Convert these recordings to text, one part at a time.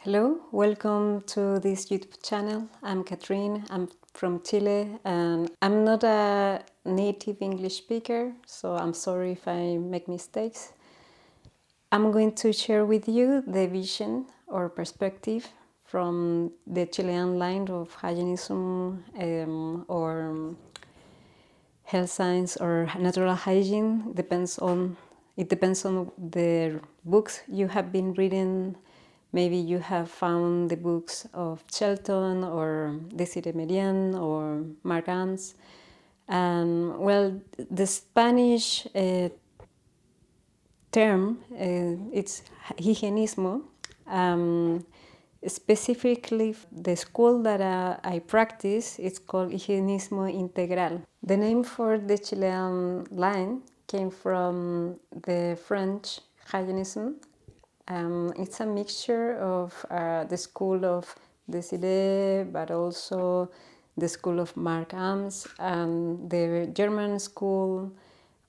Hello, welcome to this YouTube channel. I'm Catherine, I'm from Chile, and I'm not a native English speaker, so I'm sorry if I make mistakes. I'm going to share with you the vision or perspective from the Chilean line of Hygienism or health science or natural hygiene. It depends on the books you have been reading. Maybe you have found the books of Shelton or Desiree Merian or Mark Ams. And well, the Spanish term, it's higienismo. Specifically, the school that I practice, it's called Higienismo Integral. The name for the Chilean line came from the French Hygienism. It's a mixture of the school of Desiree, but also the school of Mark Ams and the German school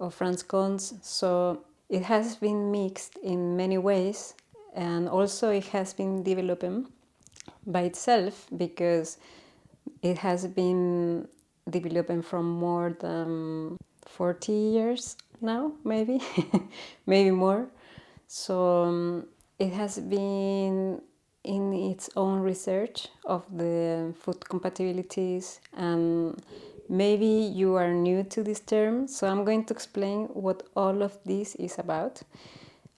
of Franz Konz. So it has been mixed in many ways, and also it has been developing by itself because it has been developing from more than 40 years now, maybe, maybe more. So it has been in its own research of the food compatibilities, and maybe you are new to this term, so I'm going to explain what all of this is about,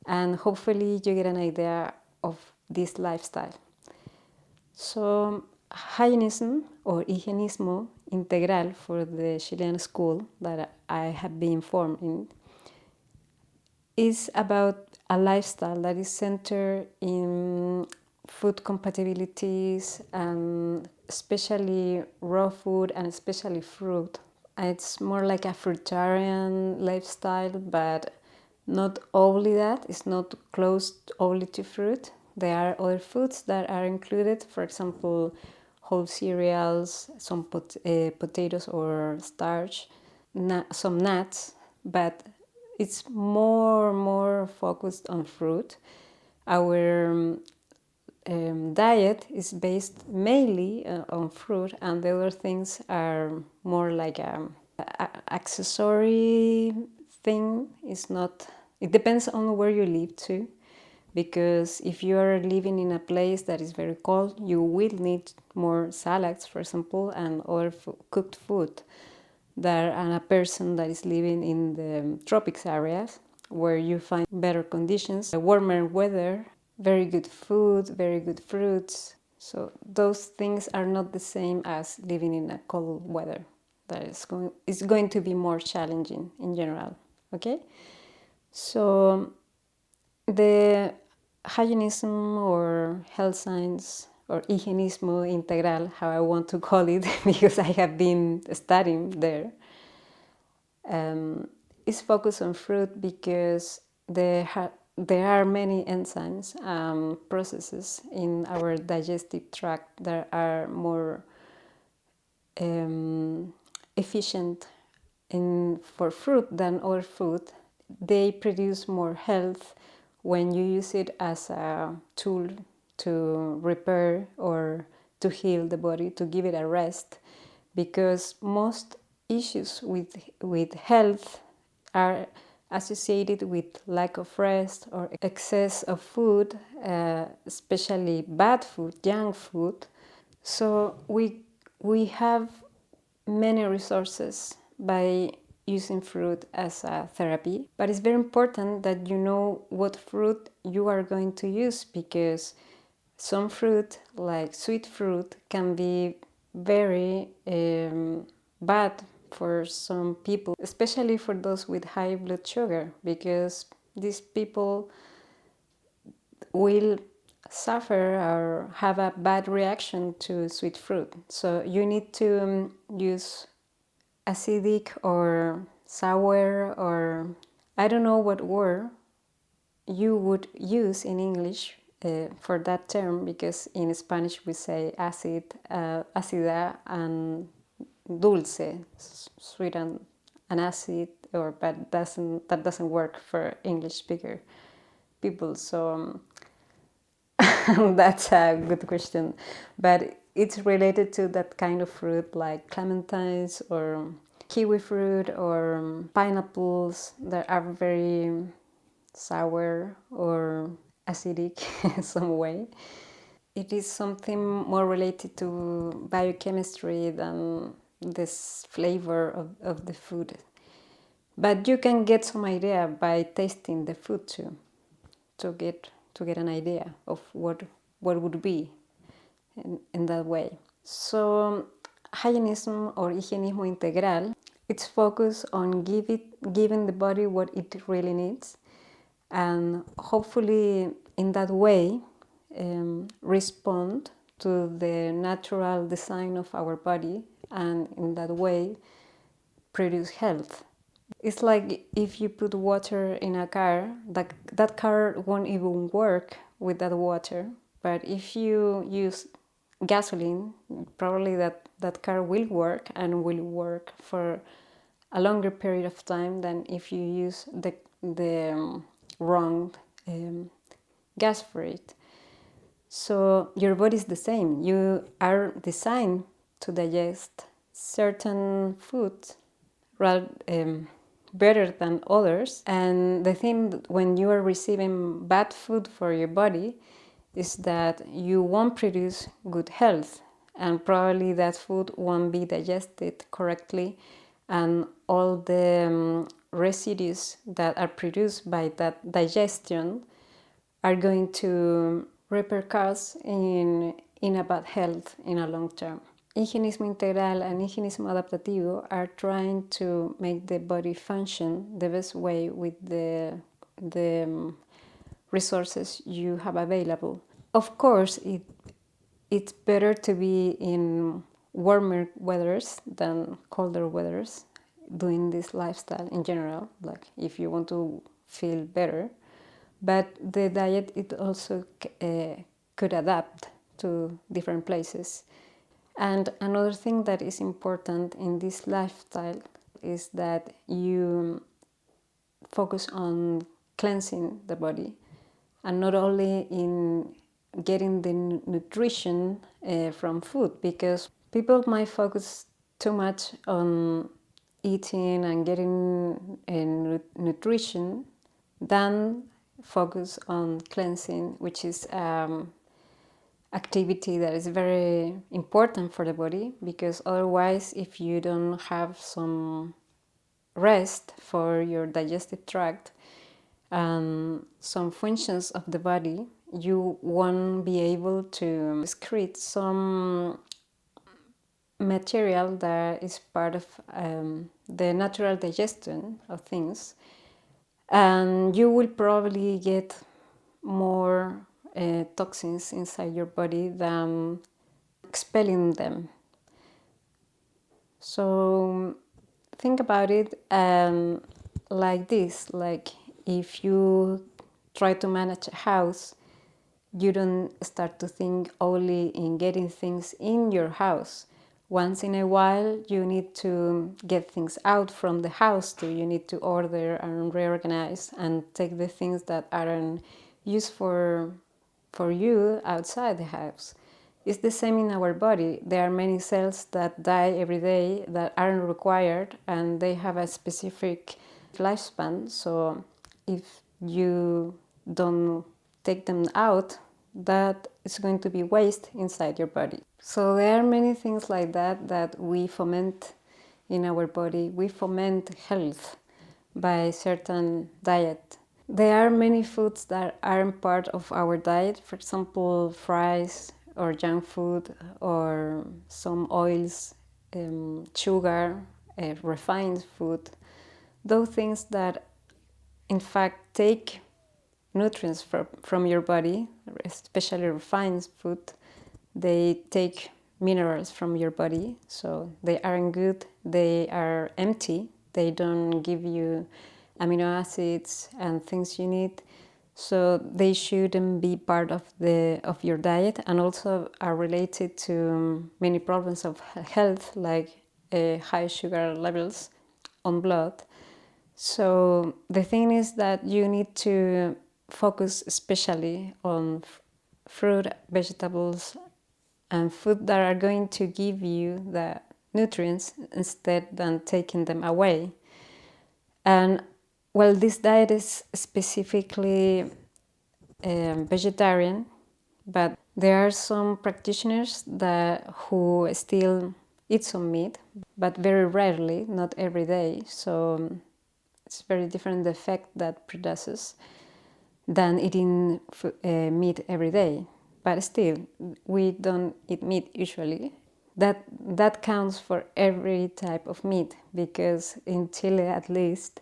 and hopefully you get an idea of this lifestyle. So Hygienism or Higienismo Integral for the Chilean school that I have been formed in is about a lifestyle that is centered in food compatibilities and especially raw food and especially fruit. It's more like a fruitarian lifestyle, but not only that, it's not closed only to fruit. There are other foods that are included, for example, whole cereals, some potatoes or starch, some nuts, but it's more focused on fruit. Our diet is based mainly on fruit, and the other things are more like a accessory thing. It's not. It depends on where you live too, because if you are living in a place that is very cold, you will need more salads, for example, and other cooked food than a person that is living in the tropics areas where you find better conditions, warmer weather, very good food, very good fruits. So those things are not the same as living in a cold weather. That is going to be more challenging in general. Okay, so the hygienism or health science or higienismo integral, how I want to call it, because I have been studying there, is focused on fruit because there are many enzymes processes in our digestive tract that are more efficient for fruit than other food. They produce more health when you use it as a tool to repair or to heal the body, to give it a rest, because most issues with health are associated with lack of rest or excess of food, especially bad food, junk food. So we have many resources by using fruit as a therapy, but it's very important that you know what fruit you are going to use, because some fruit, like sweet fruit, can be very bad for some people, especially for those with high blood sugar, because these people will suffer or have a bad reaction to sweet fruit. So you need to use acidic or sour, or I don't know what word you would use in English for that term, because in Spanish we say acid, ácida, and dulce, sweet and acid, but that doesn't work for English speaker people. So That's a good question, but it's related to that kind of fruit like clementines or kiwi fruit or pineapples that are very sour or acidic in some way. It is something more related to biochemistry than this flavor of the food. But you can get some idea by tasting the food too, to get an idea of what would be in that way. So Hygienism or Higienismo Integral, it's focused on giving the body what it really needs, and hopefully in that way respond to the natural design of our body, and in that way produce health. It's like if you put water in a car, that car won't even work with that water. But if you use gasoline, probably that car will work, and will work for a longer period of time than if you use the wrong gas for it. So your body is the same. You are designed to digest certain foods better than others. And the thing when you are receiving bad food for your body is that you won't produce good health, and probably that food won't be digested correctly, and all the residues that are produced by that digestion are going to repercuss in a bad health in a long term. Higienismo Integral and Higienismo Adaptativo are trying to make the body function the best way with the resources you have available. Of course, it's better to be in warmer weathers than colder weathers, doing this lifestyle in general, like if you want to feel better. But the diet, it also could adapt to different places. And another thing that is important in this lifestyle is that you focus on cleansing the body, and not only in getting the nutrition from food, because people might focus too much on eating and getting nutrition than focus on cleansing, which is activity that is very important for the body, because otherwise if you don't have some rest for your digestive tract and some functions of the body, you won't be able to excrete some material that is part of the natural digestion of things, and you will probably get more toxins inside your body than expelling them. So think about it like this, like if you try to manage a house, you don't start to think only in getting things in your house. Once in a while, you need to get things out from the house too. You need to order and reorganize and take the things that aren't used for you outside the house. It's the same in our body. There are many cells that die every day that aren't required, and they have a specific lifespan. So if you don't take them out, that is going to be waste inside your body. So there are many things like that we foment in our body. We foment health by certain diet. There are many foods that aren't part of our diet, for example, fries or junk food or some oils, sugar, refined food. Those things that in fact take nutrients from your body, especially refined food, they take minerals from your body, so they aren't good, they are empty, they don't give you amino acids and things you need, so they shouldn't be part of your diet, and also are related to many problems of health, like high sugar levels on blood. So the thing is that you need to focus especially on fruit, vegetables, and food that are going to give you the nutrients instead than taking them away. And well, this diet is specifically vegetarian, but there are some practitioners who still eat some meat, but very rarely, not every day. So it's very different the effect that produces than eating meat every day. But still, we don't eat meat usually. That counts for every type of meat, because in Chile at least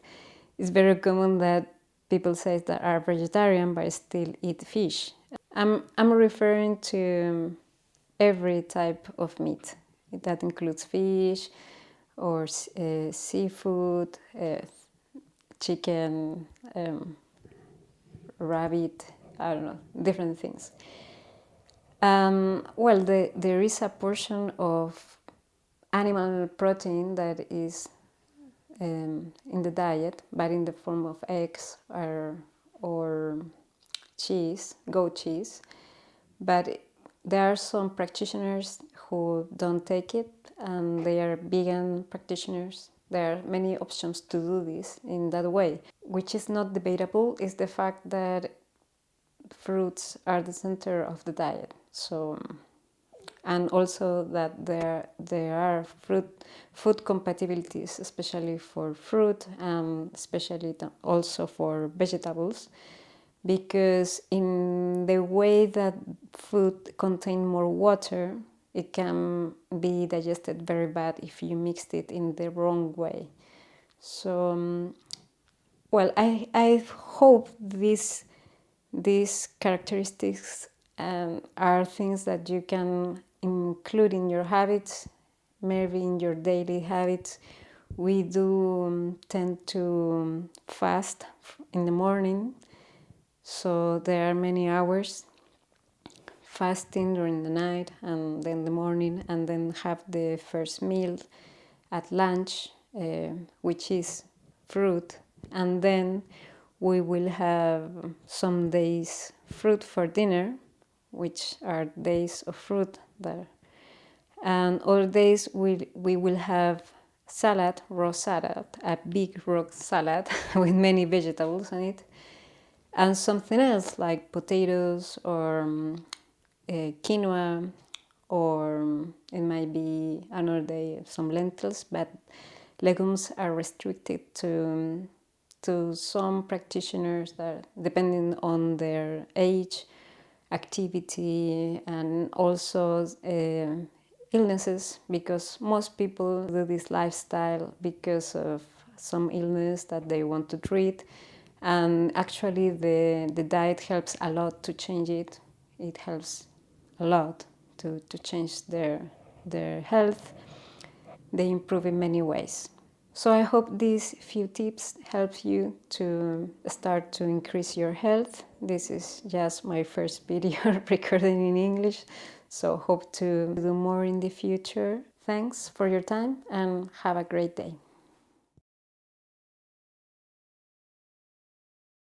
it's very common that people say that are vegetarian but still eat fish. I'm referring to every type of meat. That includes fish or seafood, chicken, rabbit, I don't know, different things. Well, there is a portion of animal protein that is in the diet, but in the form of eggs or cheese, goat cheese. But there are some practitioners who don't take it, and they are vegan practitioners. There are many options to do this in that way. Which is not debatable is the fact that fruits are the center of the diet. So, and also that there are food compatibilities, especially for fruit and especially also for vegetables, because in the way that food contains more water, it can be digested very bad if you mixed it in the wrong way. So, well, I hope these characteristics are things that you can include in your habits, maybe in your daily habits. We do tend to fast in the morning, so there are many hours fasting during the night and then the morning, and then have the first meal at lunch, which is fruit, and then we will have some days fruit for dinner, which are days of fruit there, and other days we will have salad, raw salad, a big raw salad with many vegetables in it, and something else like potatoes or quinoa, or it might be another day some lentils, but legumes are restricted to some practitioners that, depending on their age, activity, and also illnesses, because most people do this lifestyle because of some illness that they want to treat, and actually the diet helps a lot to change it. It helps a lot to change their health. They improve in many ways. So I hope these few tips help you to start to increase your health. This is just my first video recorded in English, so hope to do more in the future. Thanks for your time and have a great day.